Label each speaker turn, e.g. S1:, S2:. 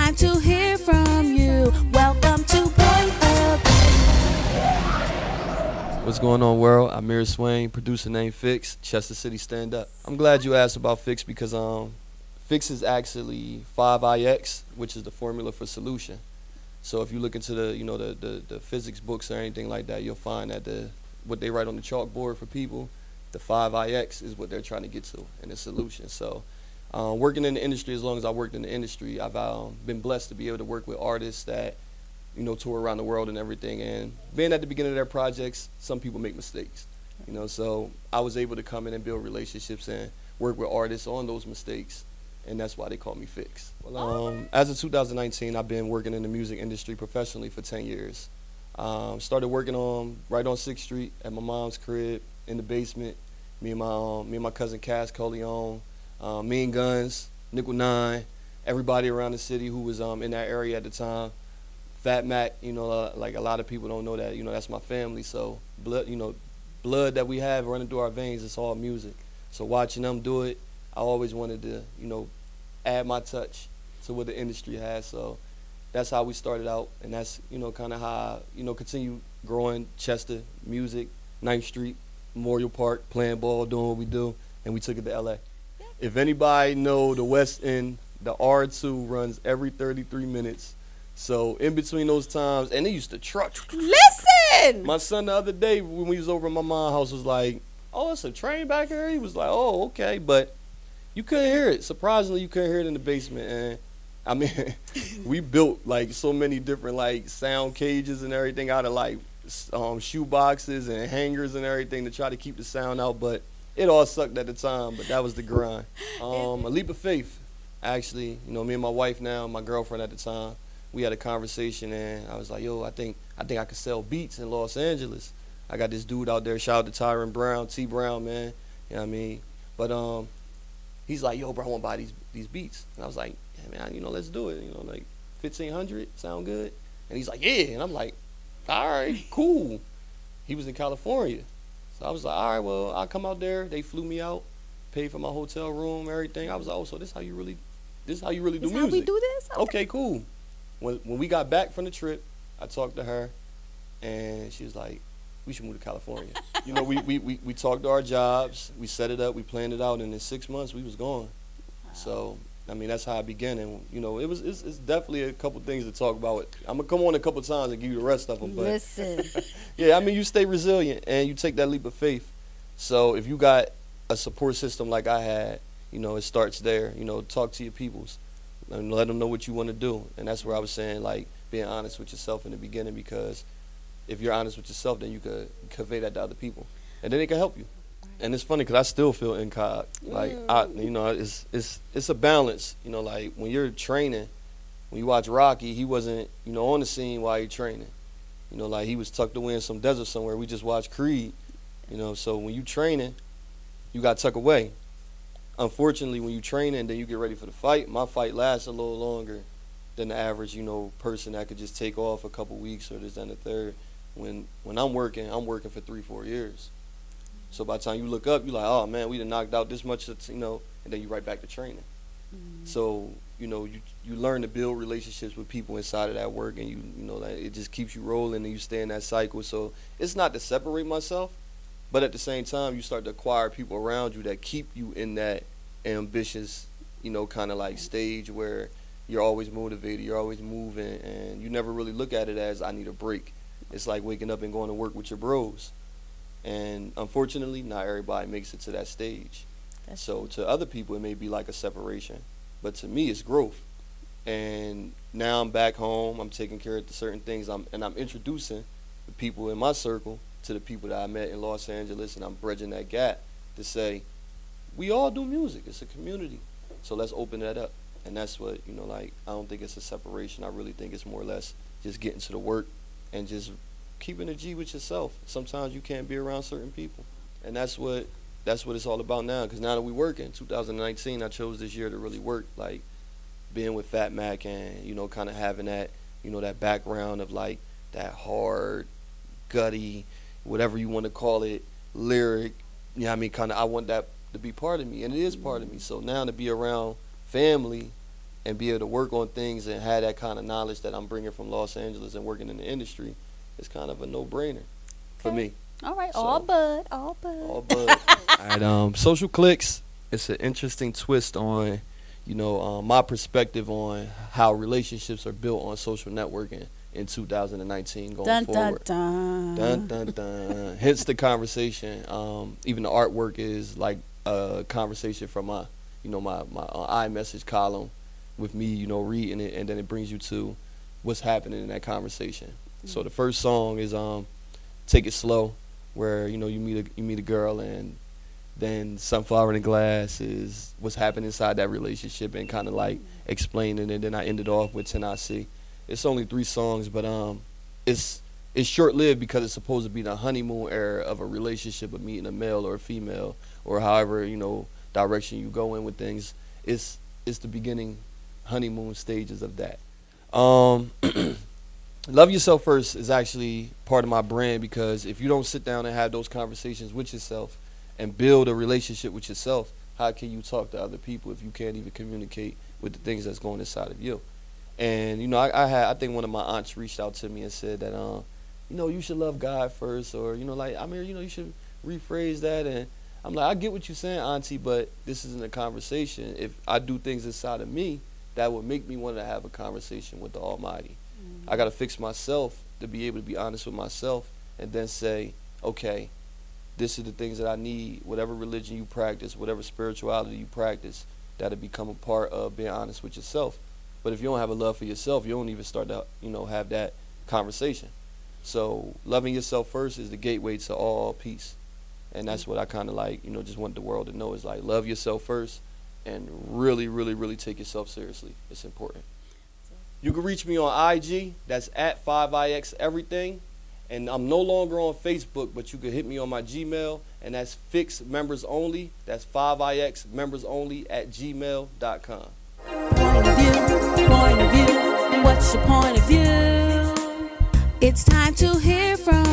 S1: time to hear from you. Welcome to WYPOV.
S2: What's going on, world? Amir Swain, producer named Fix, Chester City Stand Up. I'm glad you asked about Fix because Fix is actually 5IX, which is the formula for solution. So if you look into the physics books or anything like that, you'll find that what they write on the chalkboard for people, the 5IX is what they're trying to get to and the solution. So working in the industry, as long as I worked in the industry, I've been blessed to be able to work with artists that tour around the world and everything. And being at the beginning of their projects, some people make mistakes, so I was able to come in and build relationships and work with artists on those mistakes. And that's why they call me Fix. Well, as of 2019, I've been working in the music industry professionally for 10 years. Started working right on 6th Street at my mom's crib in the basement. Me and my cousin Cass Coleon, Mean Guns, Nickel Nine, everybody around the city who was in that area at the time. Fat Mac, like a lot of people don't know that, that's my family. So blood that we have running through our veins, it's all music. So watching them do it, I always wanted to, add my touch to what the industry has. So that's how we started out, and that's, kind of how I, continue growing Chester music, 9th Street, Memorial Park, playing ball, doing what we do, and we took it to LA. If anybody know the West End, the R2 runs every 33 minutes. So in between those times, and they used to truck.
S1: Listen!
S2: My son the other day when we was over at my mom's house was like, oh, it's a train back here? He was like, oh, okay. But you couldn't hear it. Surprisingly, you couldn't hear it in the basement. And I mean, we built like so many different like sound cages and everything out of like shoe boxes and hangers and everything to try to keep the sound out. But it all sucked at the time, but that was the grind. A leap of faith, actually. Me and my wife now, my girlfriend at the time, we had a conversation, and I was like, yo, I think I could sell beats in Los Angeles. I got this dude out there, shout out to Tyron Brown, T Brown, man. You know what I mean? But he's like, yo, bro, I want to buy these beats. And I was like, yeah, man, let's do it. Like 1,500, sound good? And he's like, yeah. And I'm like, all right, cool. He was in California. So I was like, all right, well, I'll come out there. They flew me out, paid for my hotel room, everything. I was like, oh, so this how you really do music?
S1: How we do this?
S2: Okay, cool. When we got back from the trip, I talked to her, and she was like, we should move to California. We talked to our jobs, we set it up, we planned it out, and in 6 months we was gone. Wow. So, I mean, that's how I began, and it's definitely a couple things to talk about. I'm gonna come on a couple times and give you the rest of them. But
S1: listen,
S2: yeah, I mean, you stay resilient and you take that leap of faith. So if you got a support system like I had, it starts there. Talk to your peoples and let them know what you want to do, and that's where I was saying like being honest with yourself in the beginning, because if you're honest with yourself, then you could convey that to other people, and then they can help you. And it's funny because I still feel incog. Like it's a balance. Like when you're training, when you watch Rocky, he wasn't on the scene while you're training. Like he was tucked away in some desert somewhere. We just watched Creed. So when you training, you got tucked away. Unfortunately, when you training and then you get ready for the fight, my fight lasts a little longer than the average person that could just take off a couple weeks or this and the third. When I'm working for 3-4 years. So by the time you look up, you're like, oh man, we done knocked out this much, and then you right back to training. Mm-hmm. So you learn to build relationships with people inside of that work, and like it just keeps you rolling, and you stay in that cycle. So it's not to separate myself, but at the same time, you start to acquire people around you that keep you in that ambitious, kind of like stage where you're always motivated, you're always moving, and you never really look at it as I need a break. It's like waking up and going to work with your bros. And unfortunately, not everybody makes it to that stage. So to other people, it may be like a separation. But to me, it's growth. And now I'm back home. I'm taking care of certain things. I'm introducing the people in my circle to the people that I met in Los Angeles. And I'm bridging that gap to say, we all do music. It's a community. So let's open that up. And that's what, like, I don't think it's a separation. I really think it's more or less just getting to the work and just keeping a G with yourself. Sometimes you can't be around certain people, and that's what it's all about now. Because now that we work in 2019, I chose this year to really work, like being with Fat Mac and kind of having that that background of like that hard, gutty, whatever you want to call it, lyric. I mean, kind of I want that to be part of me, and it is part of me. So now to be around family and be able to work on things and have that kind of knowledge that I'm bringing from Los Angeles and working in the industry, it's kind of a no-brainer for me.
S1: All right,
S2: So,
S1: all bud, all bud.
S2: All bud. All right, social cliques. It's an interesting twist on, my perspective on how relationships are built on social networking in 2019 going
S1: Dun,
S2: forward.
S1: dun, dun.
S2: Dun, dun, dun. Hence the conversation. Even the artwork is like a conversation from my iMessage column with me, reading it, and then it brings you to what's happening in that conversation. Mm-hmm. So the first song is "Take It Slow," where you meet a girl, and then "Sunflower in the Glass" is what's happening inside that relationship and kind of like explaining it. And then I ended off with "Tennessee." It's only 3 songs, but it's short-lived because it's supposed to be the honeymoon era of a relationship of meeting a male or a female, or however direction you go in with things. It's the beginning honeymoon stages of that. Love yourself first is actually part of my brand, because if you don't sit down and have those conversations with yourself and build a relationship with yourself, how can you talk to other people if you can't even communicate with the things that's going inside of you? And I think one of my aunts reached out to me and said that you should love God first, or Amir, you should rephrase that. And I'm like, I get what you're saying, auntie, but this isn't a conversation. If I do things inside of me, that would make me want to have a conversation with the Almighty. Mm-hmm. I got to fix myself to be able to be honest with myself, and then say, okay, this is the things that I need. Whatever religion you practice, whatever spirituality you practice, that'll become a part of being honest with yourself. But if you don't have a love for yourself, you don't even start to, have that conversation. So loving yourself first is the gateway to all peace. And that's what I kind of like, just want the world to know, is like, love yourself first and really, really, really take yourself seriously. It's important. You can reach me on IG. That's at 5ix everything. And I'm no longer on Facebook, but you can hit me on my Gmail, and that's fixed members only. That's 5ix members only at gmail.com.
S1: Point of view, what's your point of view? It's time to hear from